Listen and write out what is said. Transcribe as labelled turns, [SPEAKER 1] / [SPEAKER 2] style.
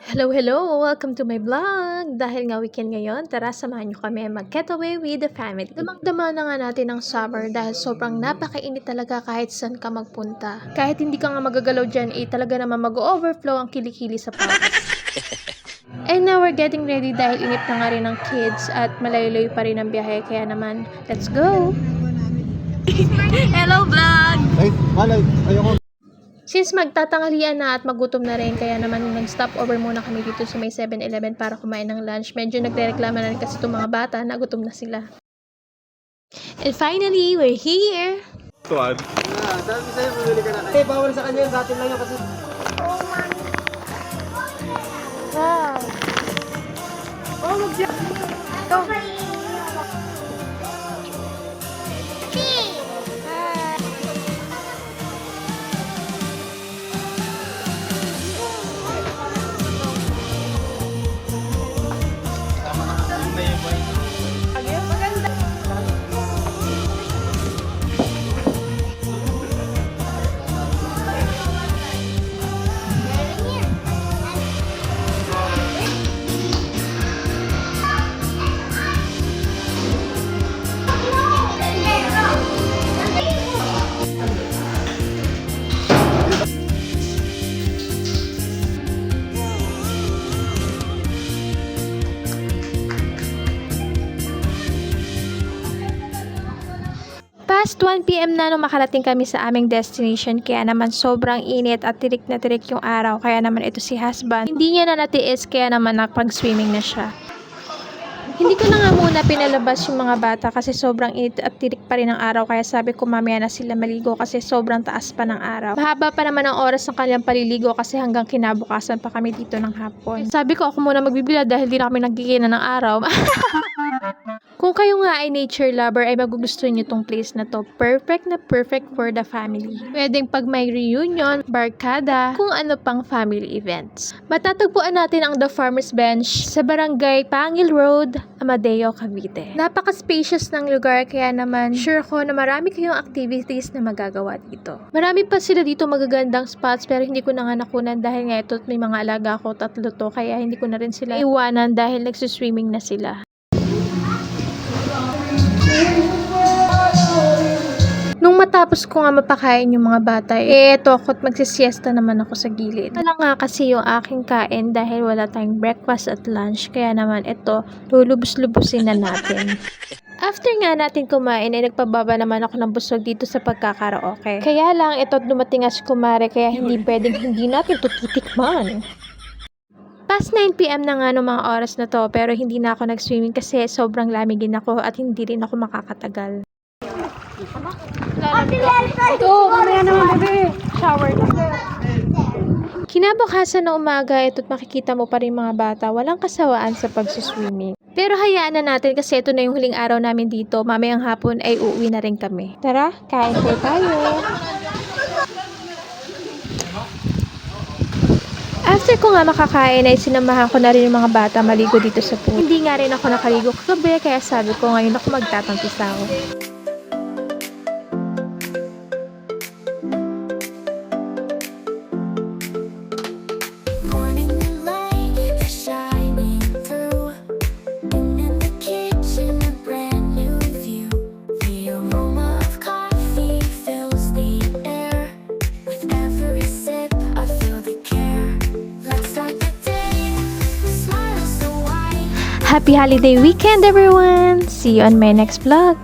[SPEAKER 1] Hello, hello! Welcome to my vlog! Dahil nga weekend ngayon, tara samahan nyo kami mag-getaway with the family. Damang-dama na nga natin ang summer dahil sobrang napakainit talaga kahit saan ka magpunta. Kahit hindi ka nga magagalaw dyan, talaga naman mag-overflow ang kilikili sa pawis. And now we're getting ready dahil init na nga rin ng kids at malayo-layo pa rin ang biyahe. Kaya naman, let's go! Hello, vlog!
[SPEAKER 2] Ay, malay, ayoko.
[SPEAKER 1] Since magtatanghalian na at magutom na rin, kaya naman nag-stop over muna kami dito sa may 7-Eleven para kumain ng lunch. Medyo nagrereklama na rin kasi itong mga bata na gutom na sila. And finally, we're here!
[SPEAKER 2] Tuwan.
[SPEAKER 3] Sabi sa'yo, bumili ka na. Eh, bawal sa kanya yung datin lang yun kasi...
[SPEAKER 1] Wow!
[SPEAKER 3] Oh, mag-siya!
[SPEAKER 1] Past 1 PM na nung makarating kami sa aming destination, kaya naman sobrang init at tirik na tirik yung araw. Kaya naman ito si husband, hindi niya na natiis, kaya naman napag-swimming na siya. Hindi ko na nga muna pinalabas yung mga bata kasi sobrang init at tirik pa rin ang araw, kaya sabi ko mamaya na sila maligo kasi sobrang taas pa ng araw. Mahaba pa naman ang oras ng kanilang paliligo kasi hanggang kinabukasan pa kami dito ng hapon. Sabi ko ako muna magbibila dahil di na kami nagkikina ng araw. Kung kayo nga ay nature lover ay magugustuhan nyo tong place na to. Perfect na perfect for the family. Pwedeng pag may reunion, barkada, kung ano pang family events. Matatagpuan natin ang The Farmer's Bench sa Barangay Pangil Road, Amadeo, Cavite. Napaka-spacious ng lugar kaya naman sure ko na marami kayong activities na magagawa dito. Marami pa sila dito magagandang spots pero hindi ko na nga nakunan dahil nga ito may mga alaga ko, 3 to, kaya hindi ko na rin sila iwanan dahil nagsuswimming na sila. Nung matapos ko nga mapakain yung mga bata, eto ako't magsisiesta naman ako sa gilid. Wala nga kasi yung aking kain dahil wala tayong breakfast at lunch, kaya naman eto, lulubos-lubusin na natin. After nga natin kumain ay nagpababa naman ako ng busog dito sa pagkakaraoke. Kaya lang ito't dumating as kumare kaya hindi pwedeng hindi natin tutitikman. Past 9 PM na nga nung mga oras na to pero hindi na ako nag-swimming kasi sobrang lamigin ako at hindi rin ako makakatagal.
[SPEAKER 3] Ito, mamaya naman, bebe.
[SPEAKER 1] Shower na. Kinabukasan na umaga, ito't makikita mo pa rin mga bata, walang kasawaan sa pagsuswimming. Pero hayaan na natin kasi ito na yung huling araw namin dito. Mamayang hapon ay uuwi na rin kami. Tara, kain po tayo. After ko nga makakain ay sinamahan ko na rin yung mga bata maligo dito sa pool. Hindi nga rin ako nakaligo kagabi kaya sabi ko ngayon ako magtatampisaw. Happy holiday weekend, everyone! See you on my next vlog!